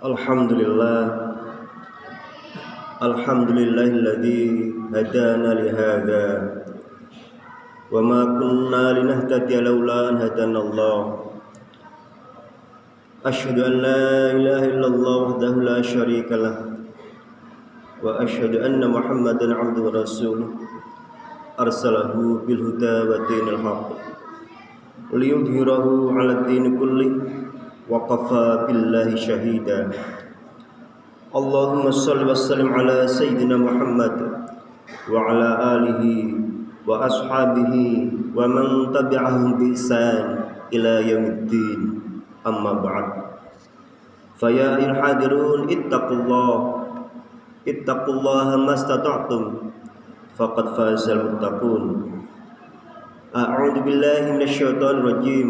Alhamdulillah, alhamdulillahilladzi hadana lihada wa ma kunna linahtadiya laula an hadanallah. Asyhadu an la ilaha illallah wahdahu la syarikalah wa asyhadu anna Muhammadan abduhu wa rasuluh arsalahu bil huda wa dinil haqq liyudhhirahu 'ala ad-din kulli wa kafa billahi syahida. Allahumma shalli wa sallim ala sayyidina Muhammad wa ala alihi wa ashabihi wa man tabi'ahum bi ihsan ila yaumiddin. Amma ba'd. Fa ya ayyuhal hadirun ittaqullaha mastata'tum faqad fazal muttaqun. A'udzu billahi minasyaitonir rajim.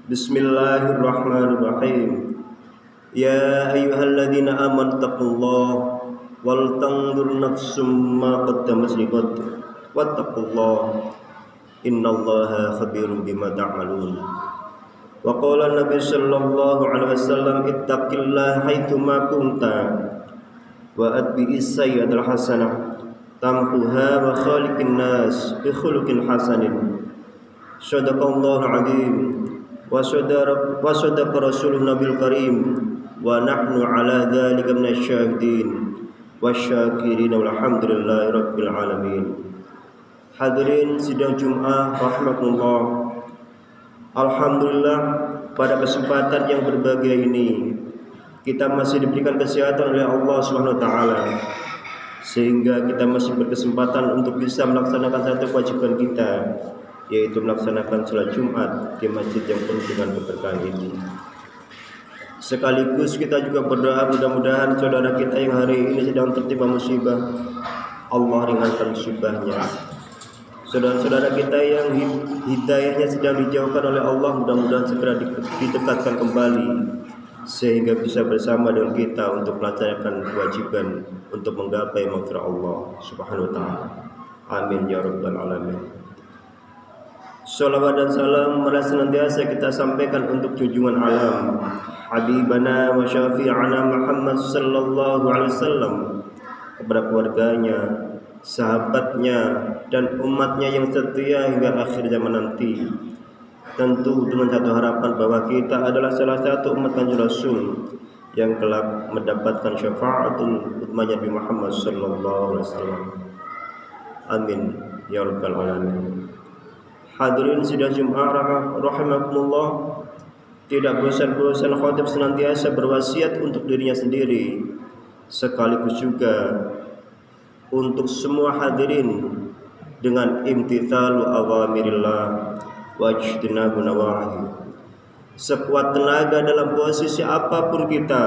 Bismillahirrahmanirrahim. Ya ayyuhalladzina amanu taqullaha wal tanzur nafsum ma qaddamat liqad wattaqullaha innallaha khabirum bima ta'malun. Wa qala Nabi sallallahu alaihi wasallam ittaqillaha haitsu ma kunta wa atbi'is sayyi'atal hasanah tamhuha wa khaliqin nas bi khuluqin hasanin. Shadaqallahu azim wa sadaqa rasulun nabil karim wa nahnu ala dzalika minasyahidin wasyakirin walhamdulillahi rabbil alamin. Hadirin sidang Jumat rahmatullah. Alhamdulillah, pada kesempatan yang berbahagia ini kita masih diberikan kesehatan oleh Allah Subhanahu wa taala sehingga kita masih berkesempatan untuk bisa melaksanakan satu kewajiban kita, yaitu melaksanakan sholat Jumat di masjid yang penuh dengan keberkahan ini. Sekaligus kita juga berdoa mudah-mudahan saudara kita yang hari ini sedang tertimpa musibah, Allah ringankan musibahnya. Saudara-saudara kita yang hidayahnya sedang dijauhkan oleh Allah, mudah-mudahan segera didekatkan kembali sehingga bisa bersama dengan kita untuk melaksanakan kewajiban untuk menggapai maghfirah Allah Subhanahu wa taala. Amin ya rabbal alamin. Salawat dan salam mari senantiasa kita sampaikan untuk junjungan alam Habibana wa syafi'ana Muhammad sallallahu alaihi wasallam, kepada keluarganya, sahabatnya dan umatnya yang setia hingga akhir zaman nanti. Tentu dengan satu harapan bahwa kita adalah salah satu umat Kanjeng Rasul yang kelak mendapatkan syafaatul umatnya Nabi Muhammad sallallahu alaihi wasallam. Amin ya rabbal alamin. Hadirin sidang Jumat rahimakumullah, tidak bosan-bosan khatib senantiasa berwasiat untuk dirinya sendiri sekaligus juga untuk semua hadirin dengan imtithalu awamirillah wa ijtinabu nawahi. Sekuat tenaga dalam posisi apapun kita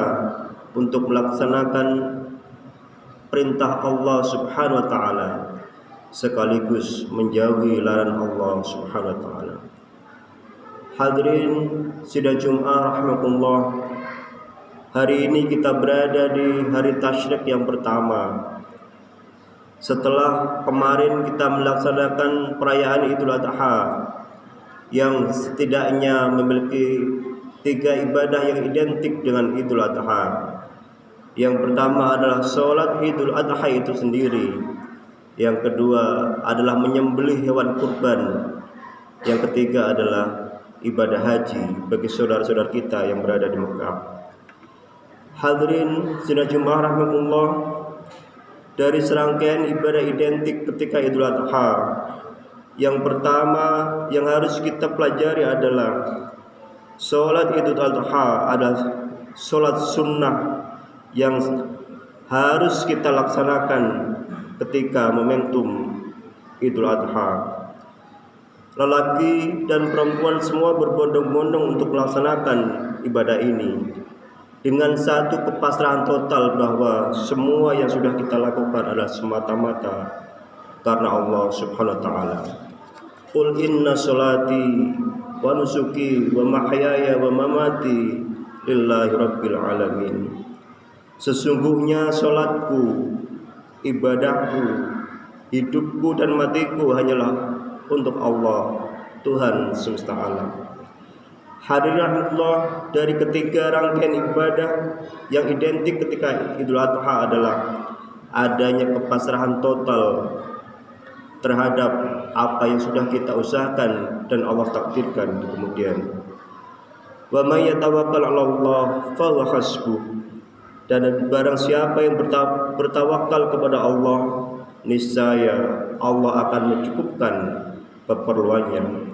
untuk melaksanakan perintah Allah Subhanahu wa taala sekaligus menjauhi larangan Allah Subhanahu wa taala. Hadirin sidang Jumat rahimakumullah, hari ini kita berada di hari tasyrik yang pertama. Setelah kemarin kita melaksanakan perayaan Idul Adha yang setidaknya memiliki 3 ibadah yang identik dengan Idul Adha. Yang pertama adalah sholat Idul Adha itu sendiri. Yang kedua adalah menyembelih hewan kurban. Yang ketiga adalah ibadah haji bagi saudara-saudara kita yang berada di Mekah. Hadirin sidang Jumat rahmatullah, dari serangkaian ibadah identik ketika Idul Adha, yang pertama yang harus kita pelajari adalah sholat Idul Adha adalah sholat sunnah yang harus kita laksanakan ketika momentum Idul Adha. Lelaki dan perempuan semua berbondong-bondong untuk melaksanakan ibadah ini dengan satu kepasrahan total bahwa semua yang sudah kita lakukan adalah semata-mata karena Allah Subhanahu wa taala. Qul inna sholati wa nusuki wa mahyaya wa mamati lillahi rabbil alamin. Sesungguhnya salatku, ibadahku, hidupku dan matiku hanyalah untuk Allah, Tuhan semesta alam. Hadirin rahmatullah, dari ketiga rangkaian ibadah yang identik ketika Idul Adha adalah adanya kepasrahan total terhadap apa yang sudah kita usahakan dan Allah takdirkan di kemudian. Wa may yatawakkal 'ala Allah fa huwa hasbuh. Dan barang siapa yang bertawakal kepada Allah, niscaya Allah akan mencukupkan keperluannya.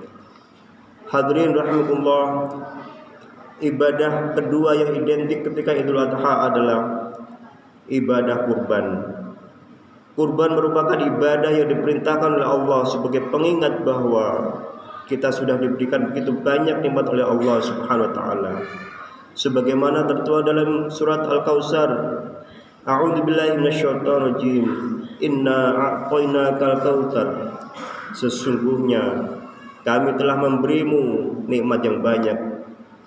Hadirin rahimakumullah, ibadah kedua yang identik ketika Idul Adha adalah ibadah kurban. Kurban merupakan ibadah yang diperintahkan oleh Allah sebagai pengingat bahwa kita sudah diberikan begitu banyak nikmat oleh Allah Subhanahu wa taala. Sebagaimana tertuang dalam surat Al-Kautsar, A'udzubillahi minasyaitonir rajim. Inna a'tainakal kautsar. Sesungguhnya kami telah memberimu nikmat yang banyak.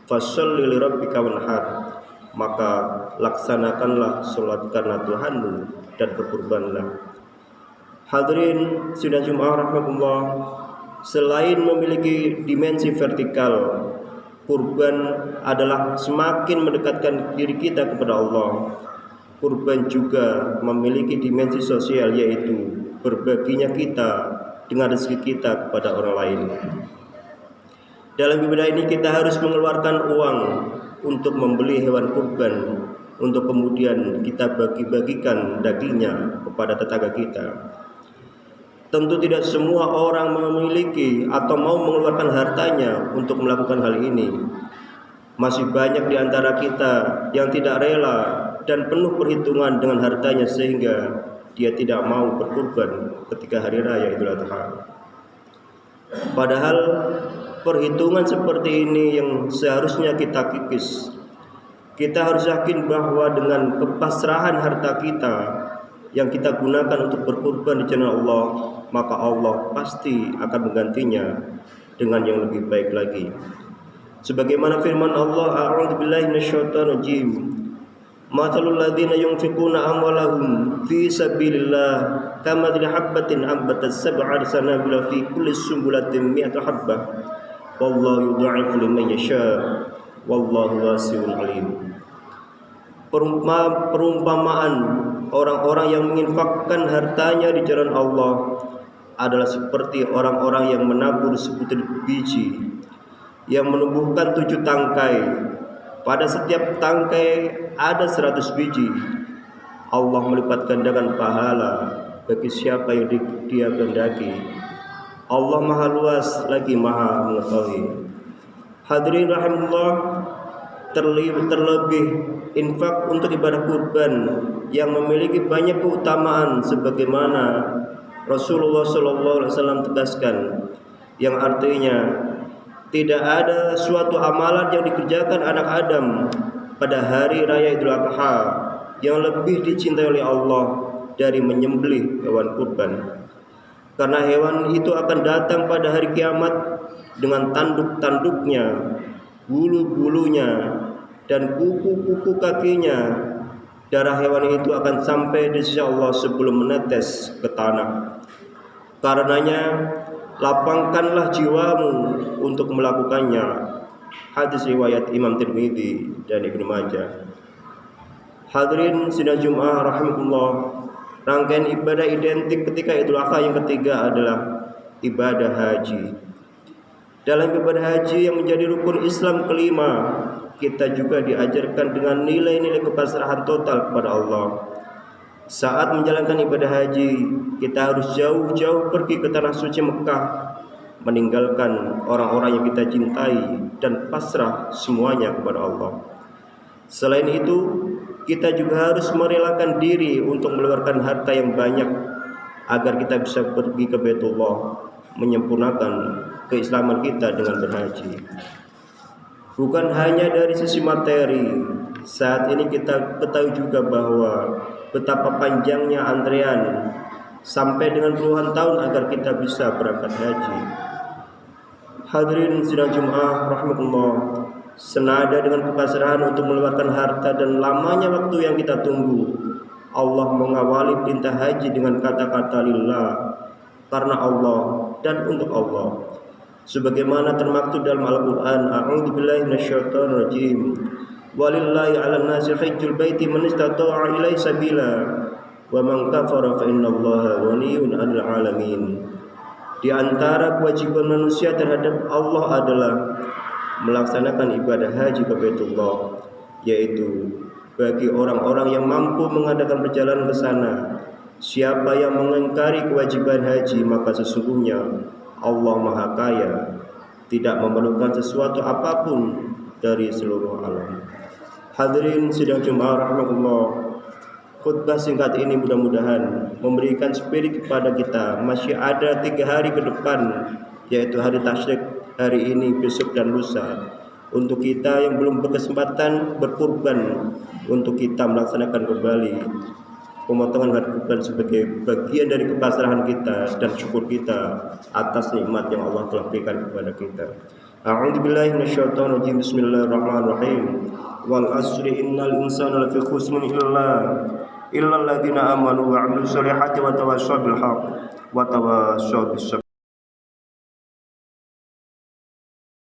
Fasholli lirabbika wanhar. Maka laksanakanlah salat karena Tuhanmu dan berkurbanlah. Hadirin sidang Jumat rahmatullah, selain memiliki dimensi vertikal, kurban adalah semakin mendekatkan diri kita kepada Allah. Kurban juga memiliki dimensi sosial, yaitu berbaginya kita dengan rezeki kita kepada orang lain. Dalam ibadah ini kita harus mengeluarkan uang untuk membeli hewan kurban, untuk kemudian kita bagi-bagikan dagingnya kepada tetangga kita. Tentu tidak semua orang memiliki atau mau mengeluarkan hartanya untuk melakukan hal ini. Masih banyak di antara kita yang tidak rela dan penuh perhitungan dengan hartanya sehingga dia tidak mau berkurban ketika hari raya Idul Adha. Padahal perhitungan seperti ini yang seharusnya kita kikis. Kita harus yakin bahwa dengan kepasrahan harta kita yang kita gunakan untuk berkurban di jalan Allah, maka Allah pasti akan menggantinya dengan yang lebih baik lagi. Sebagaimana firman Allah, A'udzubillahi minasyaitonir rajim. Mathalul ladzina yunfiquna amwalahum fi sabilillah kamathali habbatin ambatat sab'a sanabila fi kulli sumbulatin mi'atu habbah wallahu yudha'ifu liman yasha wallahu wasi'un alim. Perumpamaan orang-orang yang menginfakkan hartanya di jalan Allah adalah seperti orang-orang yang menabur sebutir biji yang menumbuhkan 7 tangkai. Pada setiap tangkai ada 100 biji. Allah melipat gandakan pahala bagi siapa yang dia kehendaki. Allah Maha Luas lagi Maha Mengetahui. Hadirin rahimahullah, terlebih infak untuk ibadah kurban yang memiliki banyak keutamaan sebagaimana Rasulullah SAW tegaskan, yang artinya tidak ada suatu amalan yang dikerjakan anak Adam pada hari raya Idul Adha yang lebih dicintai oleh Allah dari menyembelih hewan kurban. Karena hewan itu akan datang pada hari kiamat dengan tanduk-tanduknya, bulu-bulunya, dan kuku-kuku kakinya. Darah hewan itu akan sampai di sisi Allah sebelum menetes ke tanah. Karenanya lapangkanlah jiwamu untuk melakukannya. Hadis riwayat Imam Tirmidzi dan Ibnu Majah. Hadirin sidang Jumat rahimahullah, rangkaian ibadah identik ketika Idul Adha yang ketiga adalah ibadah haji. Dalam ibadah haji yang menjadi rukun Islam kelima, kita juga diajarkan dengan nilai-nilai kepasrahan total kepada Allah. Saat menjalankan ibadah haji, kita harus jauh-jauh pergi ke tanah suci Mekah, meninggalkan orang-orang yang kita cintai dan pasrah semuanya kepada Allah. Selain itu, kita juga harus merelakan diri untuk mengeluarkan harta yang banyak agar kita bisa pergi ke Baitullah, menyempurnakan keislaman kita dengan berhaji. Bukan hanya dari sisi materi, saat ini kita ketahui juga bahwa betapa panjangnya antrean sampai dengan puluhan tahun agar kita bisa berangkat haji. Hadirin sidang Jumat rahmatullah, senada dengan kepasrahan untuk mengeluarkan harta dan lamanya waktu yang kita tunggu, Allah mengawali perintah haji dengan kata-kata lillah, karena Allah dan untuk Allah. sebagaimana termaktub dalam Al-Qur'an, a'udzubillahi minasyaitonir rajim. Walillahi 'alan nasi hajjul baiti man istata'a ilaihi sabila wa man kafara fa innallaha ghaniyyun 'anil 'alamin. Di antara kewajiban manusia terhadap Allah adalah melaksanakan ibadah haji ke Baitullah, yaitu bagi orang-orang yang mampu mengadakan perjalanan ke sana. Siapa yang mengingkari kewajiban haji, maka sesungguhnya Allah Maha Kaya, tidak memerlukan sesuatu apapun dari seluruh alam. Hadirin sidang Jumat rahmatullah, khutbah singkat ini mudah-mudahan memberikan spirit kepada kita. Masih ada 3 hari ke depan, yaitu hari tasyrik, hari ini, besok dan lusa, untuk kita yang belum berkesempatan berkurban, untuk kita melaksanakan kembali pemotongan hewan kurban sebagai bagian dari kepasrahan kita dan syukur kita atas nikmat yang Allah telah berikan kepada kita. A'udzubillahi minasyaitonir rajim. Bismillahirrahmanirrahim. Wal asri innal insana lafi khusrin illa alladziina aamanu wa 'amilus solihati wa tawassaw bil haqq wa tawassaw bis sabr.